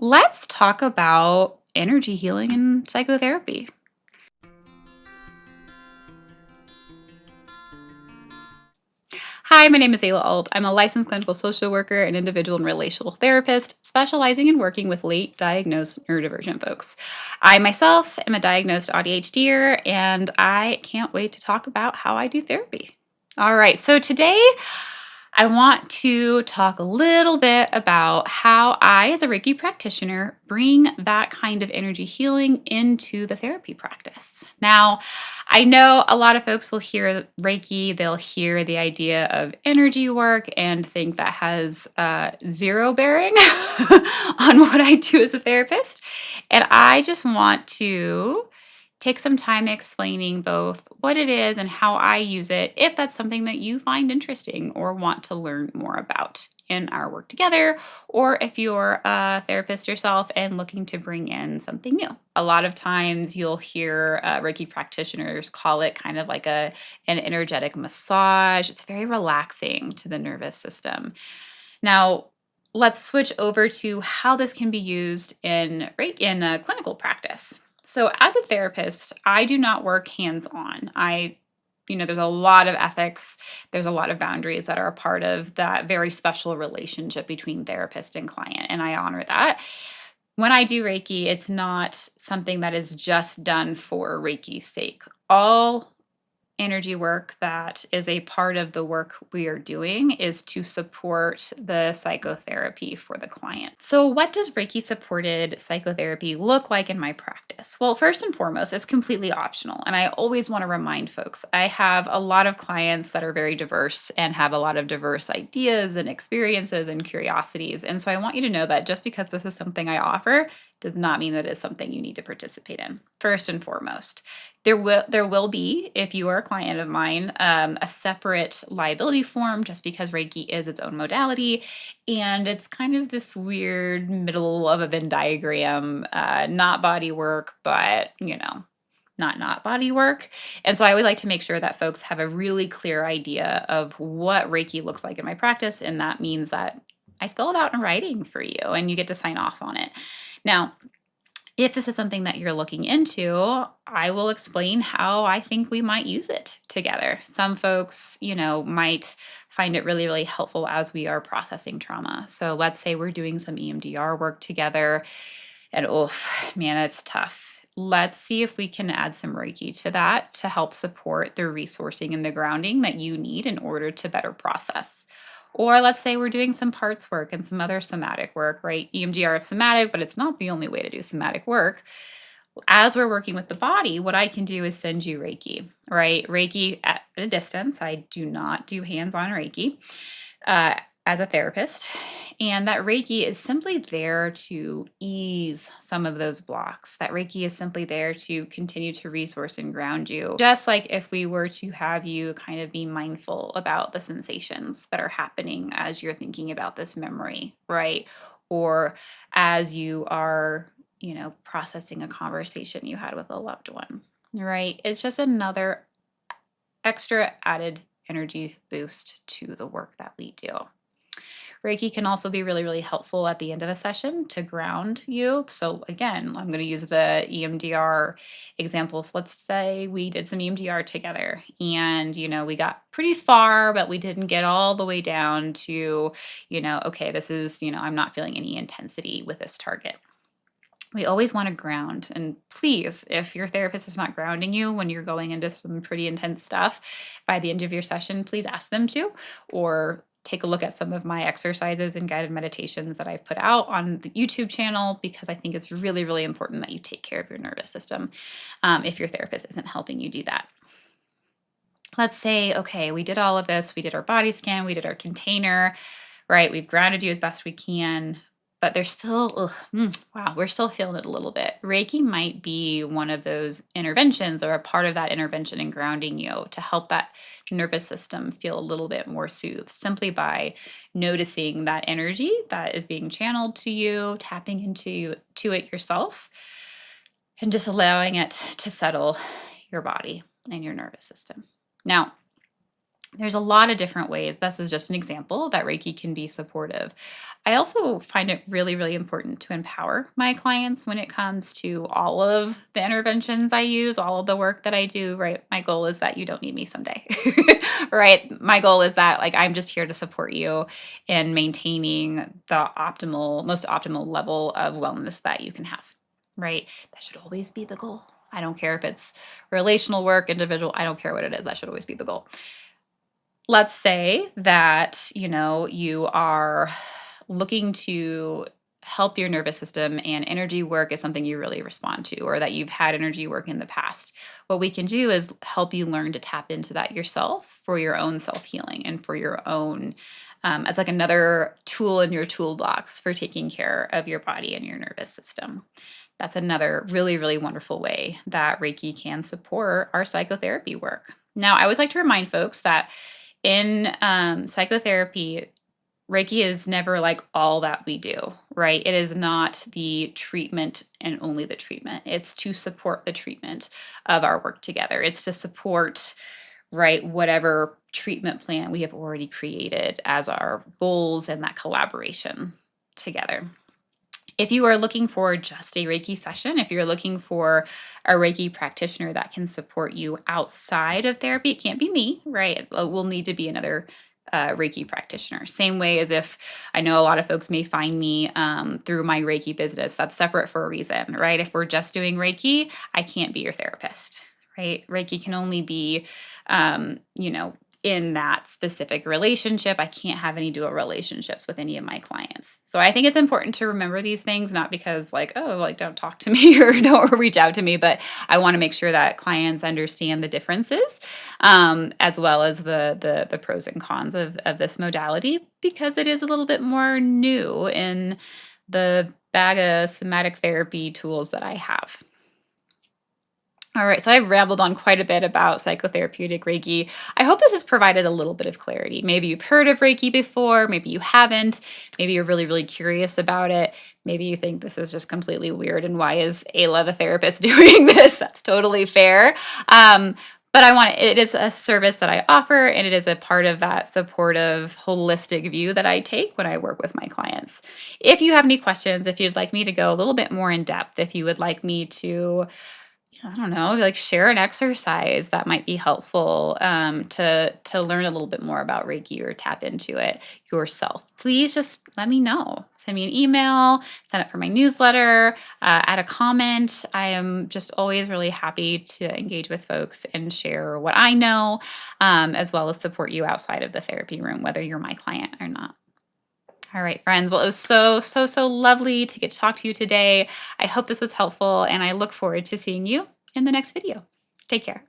Let's talk about energy healing and psychotherapy. Hi, my name is Ayla Ault. I'm a licensed clinical social worker and individual and relational therapist, specializing in working with late diagnosed neurodivergent folks. I myself am a diagnosed ADHDer, and I can't wait to talk about how I do therapy. All right, so today I want to talk a little bit about how I, as a Reiki practitioner, bring that kind of energy healing into the therapy practice. Now, I know a lot of folks will hear Reiki, they'll hear the idea of energy work and think that has zero bearing on what I do as a therapist. And I just want to take some time explaining both what it is and how I use it, if that's something that you find interesting or want to learn more about in our work together, or if you're a therapist yourself and looking to bring in something new. A lot of times you'll hear Reiki practitioners call it kind of like an energetic massage. It's very relaxing to the nervous system. Now, let's switch over to how this can be used in clinical practice. So, as a therapist, I do not work hands-on. There's a lot of ethics, there's a lot of boundaries that are a part of that very special relationship between therapist and client, and I honor that. When I do Reiki, it's not something that is just done for Reiki's sake. All energy work that is a part of the work we are doing is to support the psychotherapy for the client. So, what does Reiki supported psychotherapy look like in my practice? Well, first and foremost, it's completely optional. And I always want to remind folks I have a lot of clients that are very diverse and have a lot of diverse ideas and experiences and curiosities. And so, I want you to know that just because this is something I offer does not mean that it's something you need to participate in, first and foremost. There will be, if you are a client of mine, a separate liability form just because Reiki is its own modality, and it's kind of this weird middle of a Venn diagram, not body work, but not body work. And so I always like to make sure that folks have a really clear idea of what Reiki looks like in my practice, and that means that I spell it out in writing for you, and you get to sign off on it. Now, if this is something that you're looking into, I will explain how I think we might use it together. Some folks, might find it really, really helpful as we are processing trauma. So let's say we're doing some EMDR work together, and oof, man, it's tough. Let's see if we can add some Reiki to that to help support the resourcing and the grounding that you need in order to better process. Or let's say we're doing some parts work and some other somatic work, right? EMDR is somatic, but it's not the only way to do somatic work. As we're working with the body, what I can do is send you Reiki, right? Reiki at a distance. I do not do hands on Reiki uh, as a therapist. And that Reiki is simply there to ease some of those blocks. That Reiki is simply there to continue to resource and ground you. Just like if we were to have you kind of be mindful about the sensations that are happening as you're thinking about this memory, right? Or as you are, processing a conversation you had with a loved one, right? It's just another extra added energy boost to the work that we do. Reiki can also be really, really helpful at the end of a session to ground you. So, again, I'm going to use the EMDR examples. Let's say we did some EMDR together and, we got pretty far, but we didn't get all the way down to, okay, this is, I'm not feeling any intensity with this target. We always want to ground. And please, if your therapist is not grounding you when you're going into some pretty intense stuff by the end of your session, please ask them to, or take a look at some of my exercises and guided meditations that I've put out on the YouTube channel, because I think it's really, really important that you take care of your nervous system if your therapist isn't helping you do that. Let's say, okay, we did all of this. We did our body scan, we did our container, right? We've grounded you as best we can, but there's still, wow, we're still feeling it a little bit. Reiki might be one of those interventions or a part of that intervention in grounding you to help that nervous system feel a little bit more soothed, simply by noticing that energy that is being channeled to you, tapping into it yourself, and just allowing it to settle your body and your nervous system. Now, There's a lot of different ways. This is just an example that Reiki can be supportive. I also find it really, really important to empower my clients when it comes to all of the interventions I use, all of the work that I do, right? My goal is that you don't need me someday, right? My goal is that like I'm just here to support you in maintaining the most optimal level of wellness that you can have, right? That should always be the goal. I don't care if it's relational work, individual, I don't care what it is. That should always be the goal. Let's say that, you are looking to help your nervous system and energy work is something you really respond to, or that you've had energy work in the past. What we can do is help you learn to tap into that yourself for your own self healing and for your own, as like another tool in your toolbox for taking care of your body and your nervous system. That's another really, really wonderful way that Reiki can support our psychotherapy work. Now, I always like to remind folks that in psychotherapy, Reiki is never like all that we do, right? It is not the treatment and only the treatment. It's to support the treatment of our work together. It's to support, right, whatever treatment plan we have already created as our goals and that collaboration together. If you are looking for just a Reiki session, if you're looking for a Reiki practitioner that can support you outside of therapy, it can't be me, right? It will need to be another Reiki practitioner. Same way as if I know a lot of folks may find me through my Reiki business. That's separate for a reason, right? If we're just doing Reiki, I can't be your therapist, right? Reiki can only be, in that specific relationship. I can't have any dual relationships with any of my clients. So I think it's important to remember these things, not because like, oh, like don't talk to me or don't reach out to me, but I want to make sure that clients understand the differences, as well as the pros and cons of this modality, because it is a little bit more new in the bag of somatic therapy tools that I have. All right, so I've rambled on quite a bit about psychotherapeutic Reiki. I hope this has provided a little bit of clarity. Maybe you've heard of Reiki before, maybe you haven't. Maybe you're really, really curious about it. Maybe you think this is just completely weird and why is Ayla the therapist doing this? That's totally fair. But it is a service that I offer, and it is a part of that supportive, holistic view that I take when I work with my clients. If you have any questions, if you'd like me to go a little bit more in depth, if you would like me to I don't know, like share an exercise that might be helpful to learn a little bit more about Reiki or tap into it yourself. Please just let me know. Send me an email, sign up for my newsletter, add a comment. I am just always really happy to engage with folks and share what I know, as well as support you outside of the therapy room, whether you're my client or not. All right, friends. Well, it was so, so, so lovely to get to talk to you today. I hope this was helpful, and I look forward to seeing you in the next video. Take care.